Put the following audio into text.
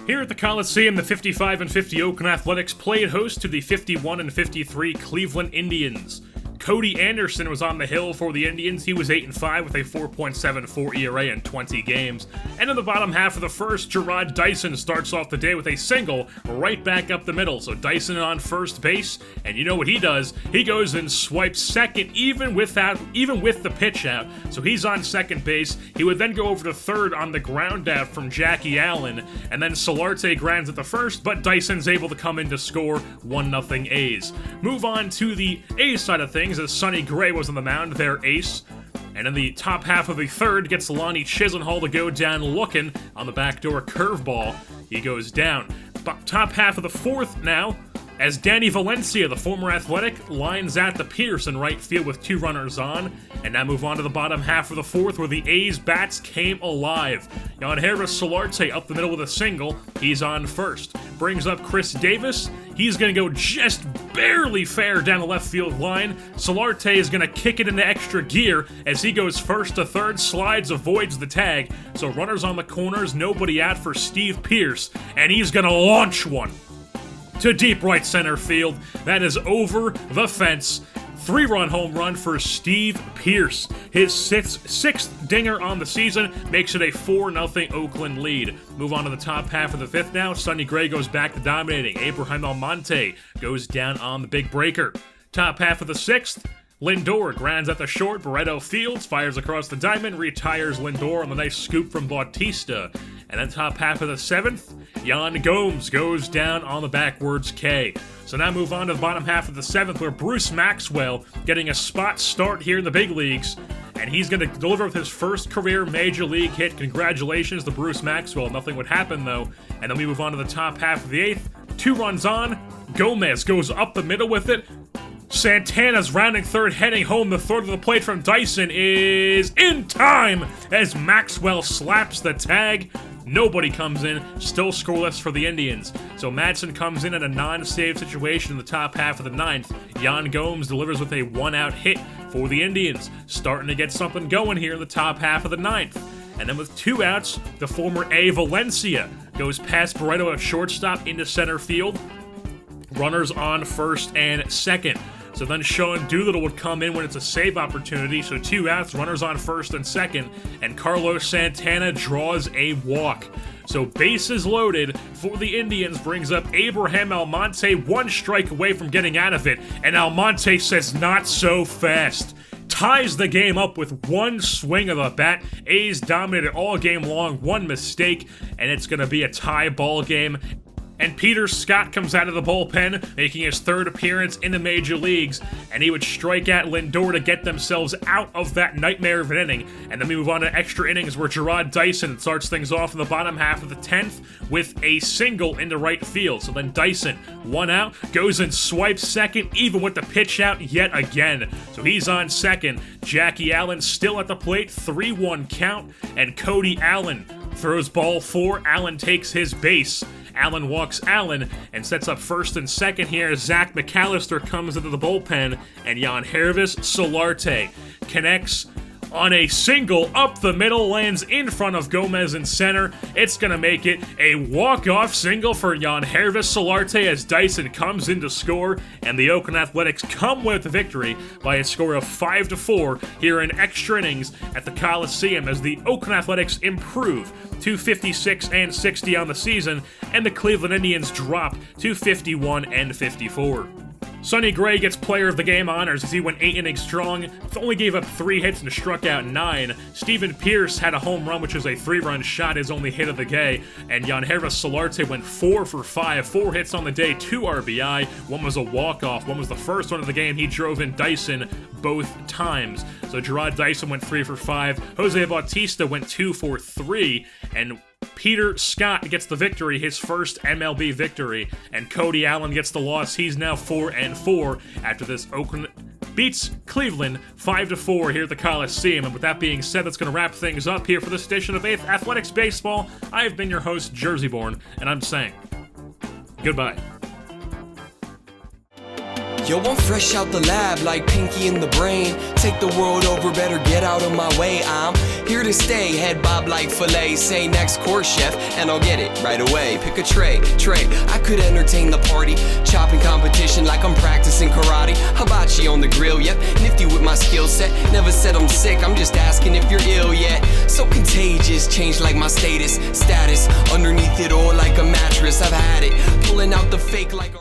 Here at the Coliseum, the 55-50 Oakland Athletics played host to the 51-53 Cleveland Indians. Cody Anderson was on the hill for the Indians. He was 8-5 with a 4.74 ERA in 20 games. And in the bottom half of the first, Jarrod Dyson starts off the day with a single right back up the middle. So Dyson on first base, and you know what he does? He goes and swipes second even with the pitch out. So he's on second base. He would then go over to third on the ground out from Jackie Allen, and then Solarte grounds at the first, but Dyson's able to come in to score 1-0 A's. Move on to the A's side of things, as Sonny Gray was on the mound, their ace. And in the top half of the third, gets Lonnie Chisenhall to go down looking on the backdoor curveball. He goes down. Top half of the fourth now, as Danny Valencia, the former Athletic, lines at the Pierce in right field with 2 runners on. And now move on to the bottom half of the fourth, where the A's bats came alive. Yangervis Solarte up the middle with a single. He's on first. Brings up Chris Davis. He's going to go just barely fair down the left field line. Solarte is going to kick it into extra gear as he goes first to third, slides, avoids the tag. So runners on the corners, nobody out for Steve Pierce, and he's going to launch one to deep right center field. That is over the fence. 3-run home run for Steve Pierce. His sixth dinger on the season makes it a 4-0 Oakland lead. Move on to the top half of the fifth now. Sonny Gray goes back to dominating. Abraham Almonte goes down on the big breaker. Top half of the sixth, Lindor grounds at the short. Barreto Fields fires across the diamond, retires Lindor on the nice scoop from Bautista. And then top half of the seventh, Yan Gomes goes down on the backwards K. So now move on to the bottom half of the seventh, where Bruce Maxwell getting a spot start here in the big leagues. And he's going to deliver with his first career major league hit. Congratulations to Bruce Maxwell. Nothing would happen, though. And then we move on to the top half of the eighth. 2 runs on. Gomez goes up the middle with it. Santana's rounding third, heading home. The third of the plate from Dyson is in time as Maxwell slaps the tag. Nobody comes in, still scoreless for the Indians. So Madsen comes in at a non-save situation in the top half of the ninth. Yan Gomes delivers with a 1-out hit for the Indians. Starting to get something going here in the top half of the ninth. And then with 2 outs, the former A. Valencia goes past Barreto at shortstop into center field. Runners on first and second. So then Sean Doolittle would come in when it's a save opportunity. So 2 outs, runners on first and second, and Carlos Santana draws a walk. So bases loaded for the Indians brings up Abraham Almonte, 1 strike away from getting out of it, and Almonte says not so fast. Ties the game up with 1 swing of the bat. A's dominated all game long, 1 mistake, and it's going to be a tie ball game. And Peter Scott comes out of the bullpen, making his 3rd appearance in the major leagues, and he would strike out Lindor to get themselves out of that nightmare of an inning. And then we move on to extra innings, where Jarrod Dyson starts things off in the bottom half of the 10th with a single into right field. So then Dyson, 1 out, goes and swipes second, even with the pitch out yet again. So he's on second. Jackie Allen still at the plate, 3-1 count, and Cody Allen throws ball 4. Allen takes his base. Allen walks Allen and sets up first and second here. Zach McAllister comes into the bullpen, and Yangervis Solarte connects on a single up the middle, lands in front of Gomez in center. It's going to make it a walk-off single for Yangervis Solarte as Dyson comes in to score, and the Oakland Athletics come with the victory by a score of 5-4 here in extra innings at the Coliseum as the Oakland Athletics improve to 56-60 on the season, and the Cleveland Indians drop to 51-54. Sonny Gray gets player of the game honors as he went 8 innings strong, only gave up 3 hits and struck out 9. Stephen Pierce had a home run, which was a 3-run shot, his only hit of the day, and Yangervis Solarte went 4 for 5, 4 hits on the day, 2 RBI, 1 was a walk-off, 1 was the first one of the game. He drove in Dyson both times. So Jarrod Dyson went 3 for 5, Jose Bautista went 2 for 3, and Peter Scott gets the victory, his first MLB victory, and Cody Allen gets the loss. He's now 4-4 after this. Oakland beats Cleveland 5-4 here at the Coliseum. And with that being said, that's going to wrap things up here for this edition of 8th Athletics Baseball. I have been your host, Jerseyborn, and I'm saying goodbye. Yo, I'm fresh out the lab like Pinky in the Brain. Take the world over, better get out of my way. I'm Here to stay, head bob like filet. Say next course, chef, and I'll get it right away. Pick a tray. I could entertain the party. Chopping competition like I'm practicing karate. Hibachi on the grill, yep, nifty with my skill set. Never said I'm sick, I'm just asking if you're ill yet. So contagious, changed like my status. Underneath it all like a mattress. I've had it, pulling out the fake like a